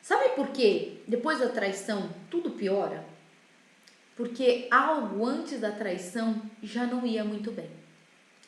Sabe por quê? Depois da traição, tudo piora? Porque algo antes da traição já não ia muito bem.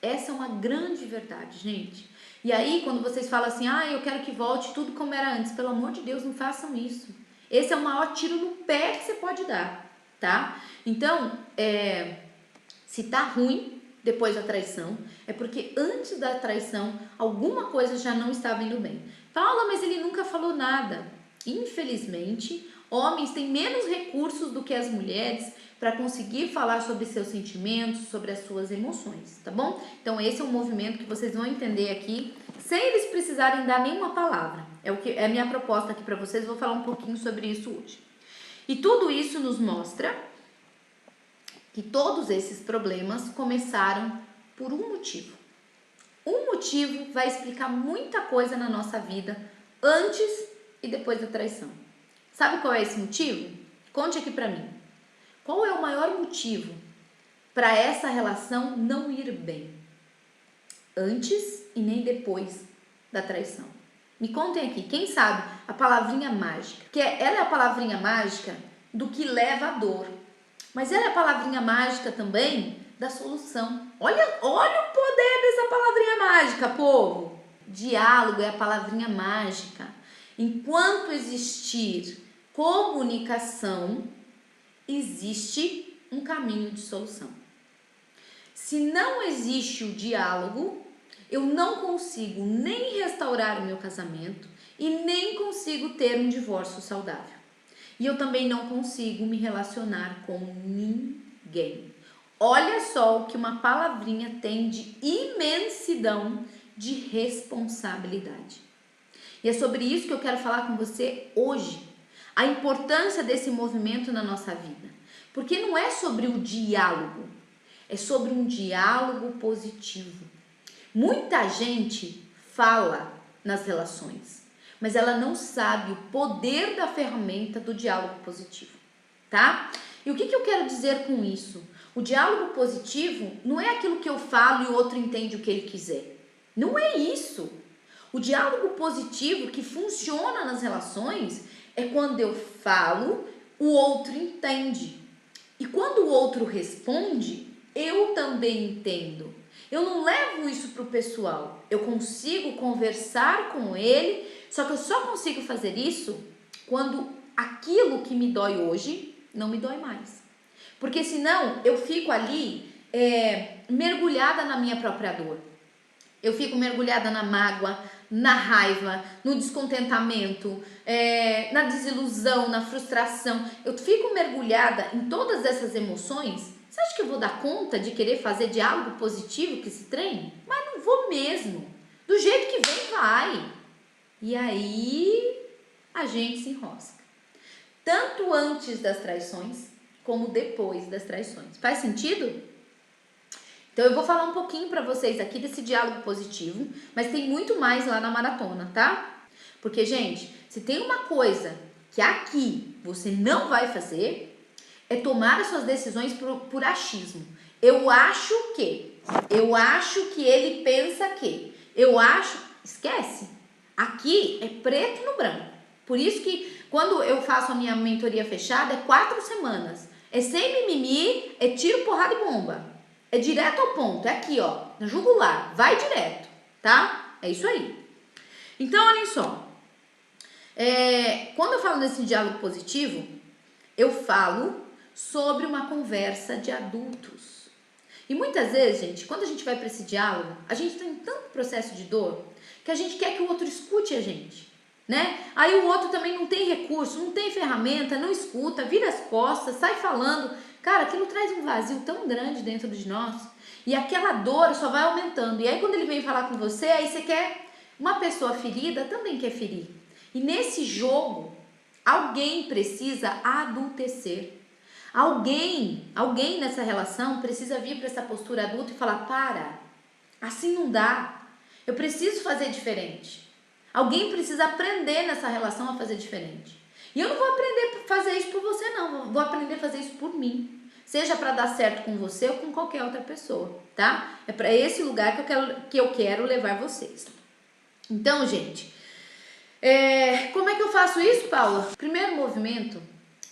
Essa é uma grande verdade, gente. E aí, quando vocês falam assim, eu quero que volte tudo como era antes, pelo amor de Deus, não façam isso. Esse é o maior tiro no pé que você pode dar, tá? Então, se tá ruim depois da traição, é porque antes da traição, alguma coisa já não estava indo bem. Paula, mas ele nunca falou nada. Infelizmente, homens têm menos recursos do que as mulheres para conseguir falar sobre seus sentimentos, sobre as suas emoções, tá bom? Então esse é um movimento que vocês vão entender aqui, sem eles precisarem dar nenhuma palavra. É a minha proposta aqui para vocês, vou falar um pouquinho sobre isso hoje. E tudo isso nos mostra que todos esses problemas começaram por um motivo. Um motivo vai explicar muita coisa na nossa vida antes e depois da traição. Sabe qual é esse motivo? Conte aqui pra mim. Qual é o maior motivo para essa relação não ir bem? Antes e nem depois da traição. Me contem aqui, quem sabe a palavrinha mágica? Que ela é a palavrinha mágica do que leva à dor. Mas ela é a palavrinha mágica também da solução. Olha o poder dessa palavrinha mágica, povo. Diálogo é a palavrinha mágica. Enquanto existir comunicação, existe um caminho de solução. Se não existe o diálogo, eu não consigo nem restaurar o meu casamento e nem consigo ter um divórcio saudável. E eu também não consigo me relacionar com ninguém. Olha só o que uma palavrinha tem de imensidão de responsabilidade. E é sobre isso que eu quero falar com você hoje. A importância desse movimento na nossa vida. Porque não é sobre o diálogo, é sobre um diálogo positivo. Muita gente fala nas relações, mas ela não sabe o poder da ferramenta do diálogo positivo, tá? E o que eu quero dizer com isso? O diálogo positivo não é aquilo que eu falo e o outro entende o que ele quiser. Não é isso. O diálogo positivo que funciona nas relações é quando eu falo, o outro entende. E quando o outro responde, eu também entendo. Eu não levo isso pro pessoal. Eu consigo conversar com ele, só que eu só consigo fazer isso quando aquilo que me dói hoje não me dói mais. Porque senão eu fico ali mergulhada na minha própria dor. Eu fico mergulhada na mágoa, na raiva, no descontentamento, na desilusão, na frustração. Eu fico mergulhada em todas essas emoções. Você acha que eu vou dar conta de querer fazer diálogo positivo com esse trem? Mas não vou mesmo. Do jeito que vem, vai. E aí a gente se enrosca. Tanto antes das traições, como depois das traições. Faz sentido? Então eu vou falar um pouquinho para vocês aqui desse diálogo positivo, mas tem muito mais lá na maratona, tá? Porque, gente, se tem uma coisa que aqui você não vai fazer, é tomar as suas decisões por achismo. Eu acho que ele pensa que, esquece. Aqui é preto no branco. Por isso que quando eu faço a minha mentoria fechada, é 4 semanas. É sem mimimi, é tiro, porrada e bomba. É direto ao ponto, é aqui, ó, na jugular, vai direto, tá? É isso aí. Então, olhem só. Quando eu falo desse diálogo positivo, eu falo sobre uma conversa de adultos. E muitas vezes, gente, quando a gente vai para esse diálogo, a gente tem tanto processo de dor que a gente quer que o outro escute a gente, né? Aí o outro também não tem recurso, não tem ferramenta, não escuta, vira as costas, sai falando. Cara, aquilo traz um vazio tão grande dentro de nós e aquela dor só vai aumentando. E aí quando ele vem falar com você, aí você quer... Uma pessoa ferida também quer ferir. E nesse jogo, alguém precisa adultecer. Alguém nessa relação precisa vir para essa postura adulta e falar, para, assim não dá. Eu preciso fazer diferente. Alguém precisa aprender nessa relação a fazer diferente. E eu não vou aprender a fazer isso por você, não. Vou aprender a fazer isso por mim. Seja para dar certo com você ou com qualquer outra pessoa, tá? É para esse lugar que eu quero levar vocês. Então, gente, Como é que eu faço isso, Paula? Primeiro movimento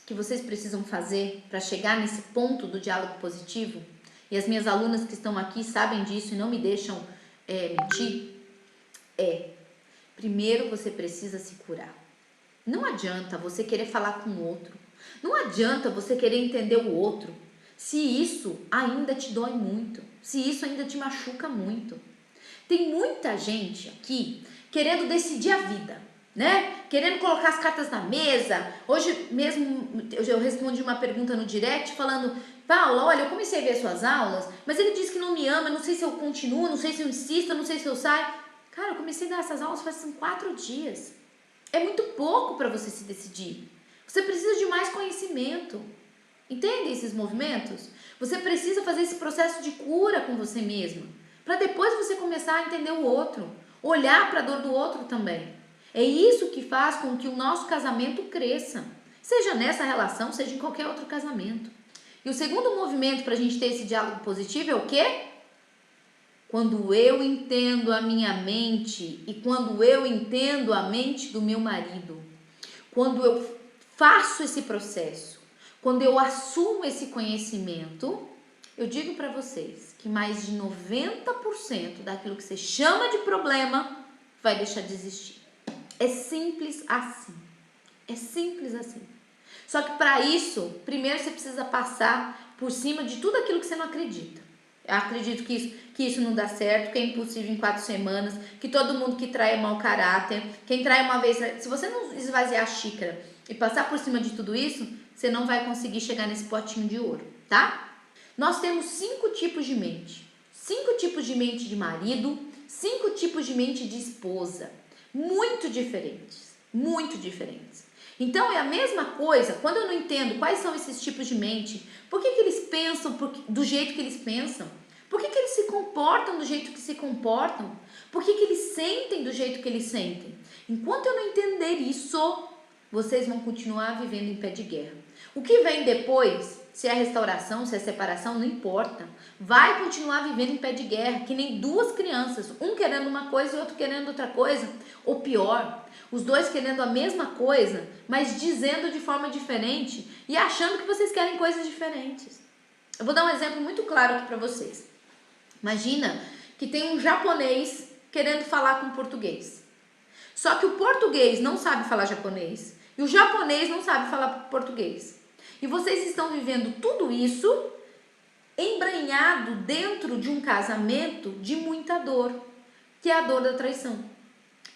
que vocês precisam fazer para chegar nesse ponto do diálogo positivo, e as minhas alunas que estão aqui sabem disso e não me deixam mentir, primeiro você precisa se curar. Não adianta você querer falar com o outro, não adianta você querer entender o outro, se isso ainda te dói muito, se isso ainda te machuca muito. Tem muita gente aqui querendo decidir a vida, né? Querendo colocar as cartas na mesa. Hoje mesmo eu respondi uma pergunta no direct falando: Paula, olha, eu comecei a ver suas aulas, mas ele disse que não me ama, não sei se eu continuo, não sei se eu insisto, não sei se eu saio. Cara, eu comecei a dar essas aulas faz 4 dias. É muito pouco para você se decidir. Você precisa de mais conhecimento. Entende esses movimentos? Você precisa fazer esse processo de cura com você mesma, para depois você começar a entender o outro, olhar para a dor do outro também. É isso que faz com que o nosso casamento cresça, seja nessa relação, seja em qualquer outro casamento. E o segundo movimento para a gente ter esse diálogo positivo é o quê? Quando eu entendo a minha mente e quando eu entendo a mente do meu marido, quando eu faço esse processo, quando eu assumo esse conhecimento, eu digo para vocês que mais de 90% daquilo que você chama de problema vai deixar de existir. É simples assim. É simples assim. Só que para isso, primeiro você precisa passar por cima de tudo aquilo que você não acredita. Eu acredito que isso não dá certo, que é impossível em 4 semanas, que todo mundo que trai é mau caráter, quem trai uma vez... Se você não esvaziar a xícara e passar por cima de tudo isso, você não vai conseguir chegar nesse potinho de ouro, tá? Nós temos 5 tipos de mente. 5 tipos de mente de marido, 5 tipos de mente de esposa. Muito diferentes, muito diferentes. Então é a mesma coisa, quando eu não entendo quais são esses tipos de mente, por que eles pensam do jeito que eles pensam, por que eles se comportam do jeito que se comportam, por que eles sentem do jeito que eles sentem. Enquanto eu não entender isso, vocês vão continuar vivendo em pé de guerra. O que vem depois, se é a restauração, se é a separação, não importa. Vai continuar vivendo em pé de guerra, que nem 2 crianças, um querendo uma coisa e outro querendo outra coisa. Ou pior, os 2 querendo a mesma coisa, mas dizendo de forma diferente e achando que vocês querem coisas diferentes. Eu vou dar um exemplo muito claro aqui para vocês. Imagina que tem um japonês querendo falar com português. Só que o português não sabe falar japonês e o japonês não sabe falar português. E vocês estão vivendo tudo isso embranhado dentro de um casamento de muita dor, que é a dor da traição.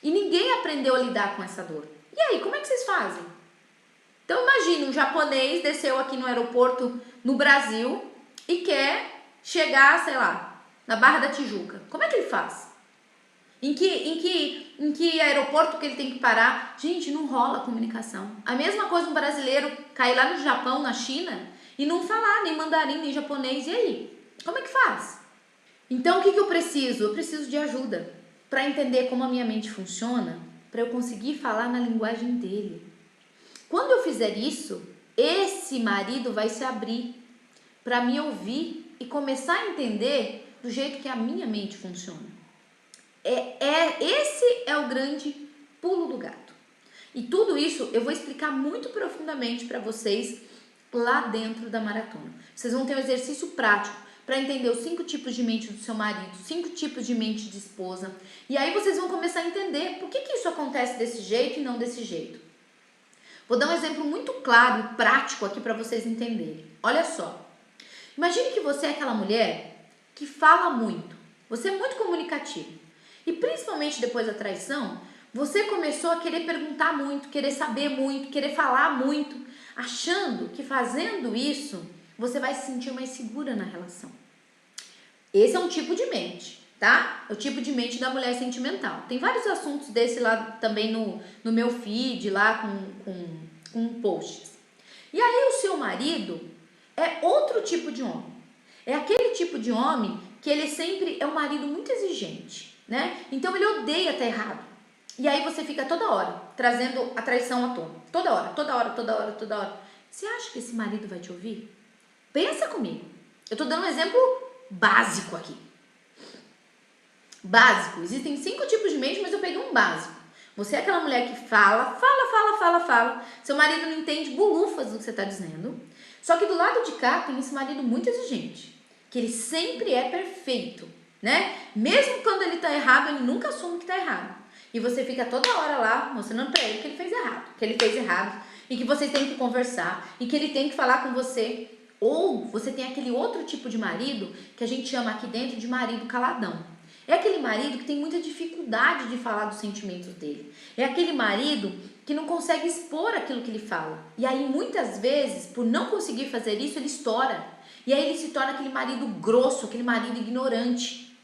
E ninguém aprendeu a lidar com essa dor. E aí, como é que vocês fazem? Então imagina, um japonês desceu aqui no aeroporto no Brasil e quer chegar, sei lá, na Barra da Tijuca. Como é que ele faz? Em que aeroporto que ele tem que parar? Gente, não rola comunicação. A mesma coisa um brasileiro cair lá no Japão, na China, e não falar nem mandarim, nem japonês. E aí? Como é que faz? Então, o que eu preciso? Eu preciso de ajuda para entender como a minha mente funciona, para eu conseguir falar na linguagem dele. Quando eu fizer isso, esse marido vai se abrir para me ouvir e começar a entender do jeito que a minha mente funciona. Esse é o grande pulo do gato. E tudo isso eu vou explicar muito profundamente para vocês lá dentro da maratona. Vocês vão ter um exercício prático para entender os 5 tipos de mente do seu marido, 5 tipos de mente de esposa. E aí vocês vão começar a entender por que isso acontece desse jeito e não desse jeito. Vou dar um exemplo muito claro e prático aqui para vocês entenderem. Olha só. Imagine que você é aquela mulher que fala muito. Você é muito comunicativo. E principalmente depois da traição, você começou a querer perguntar muito, querer saber muito, querer falar muito, achando que fazendo isso, você vai se sentir mais segura na relação. Esse é um tipo de mente, tá? É o tipo de mente da mulher sentimental. Tem vários assuntos desse lá também no meu feed, lá com posts. E aí o seu marido é outro tipo de homem. É aquele tipo de homem que ele sempre é um marido muito exigente, né? Então ele odeia estar errado. E aí você fica toda hora trazendo a traição à tona. Toda hora. Você acha que esse marido vai te ouvir? Pensa comigo. Eu tô dando um exemplo básico aqui. Básico. Existem 5 tipos de mente, mas eu peguei um básico. Você é aquela mulher que fala, seu marido não entende bulufas do que você está dizendo. Só que do lado de cá tem esse marido muito exigente, que ele sempre é perfeito, né? Mesmo quando ele tá errado, ele nunca assume que tá errado. E você fica toda hora lá mostrando pra ele que ele fez errado, e que vocês têm que conversar, e que ele tem que falar com você. Ou você tem aquele outro tipo de marido que a gente chama aqui dentro de marido caladão. É aquele marido que tem muita dificuldade de falar dos sentimentos dele. É aquele marido que não consegue expor aquilo que ele fala. E aí, muitas vezes, por não conseguir fazer isso, ele estoura. E aí ele se torna aquele marido grosso, aquele marido ignorante.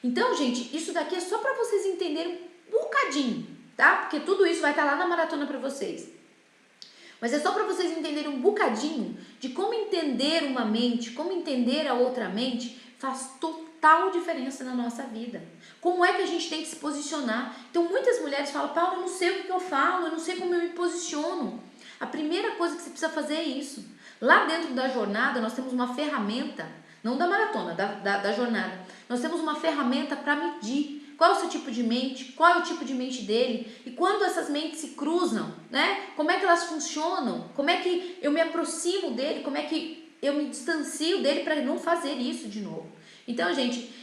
Então, gente, isso daqui é só para vocês entenderem um bocadinho, tá? Porque tudo isso vai estar lá na maratona para vocês. Mas é só para vocês entenderem um bocadinho de como entender uma mente, como entender a outra mente faz total diferença na nossa vida. Como é que a gente tem que se posicionar? Então, muitas mulheres falam, Paula, eu não sei o que eu falo, eu não sei como eu me posiciono. A primeira coisa que você precisa fazer é isso. Lá dentro da jornada, nós temos uma ferramenta, não da maratona, da jornada. Nós temos uma ferramenta para medir qual é o seu tipo de mente, qual é o tipo de mente dele, e quando essas mentes se cruzam, né? Como é que elas funcionam? Como é que eu me aproximo dele? Como é que eu me distancio dele para não fazer isso de novo? Então, gente,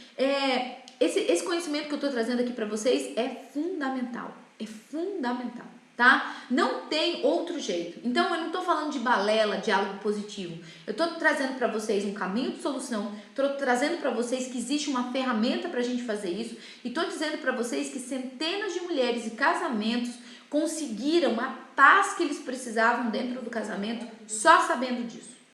esse conhecimento que eu estou trazendo aqui para vocês é fundamental, tá? Não tem outro jeito. Então, eu não estou falando de balela, de algo positivo. Eu estou trazendo para vocês um caminho de solução, estou trazendo para vocês que existe uma ferramenta para a gente fazer isso, e estou dizendo para vocês que centenas de mulheres e casamentos conseguiram a paz que eles precisavam dentro do casamento só sabendo disso.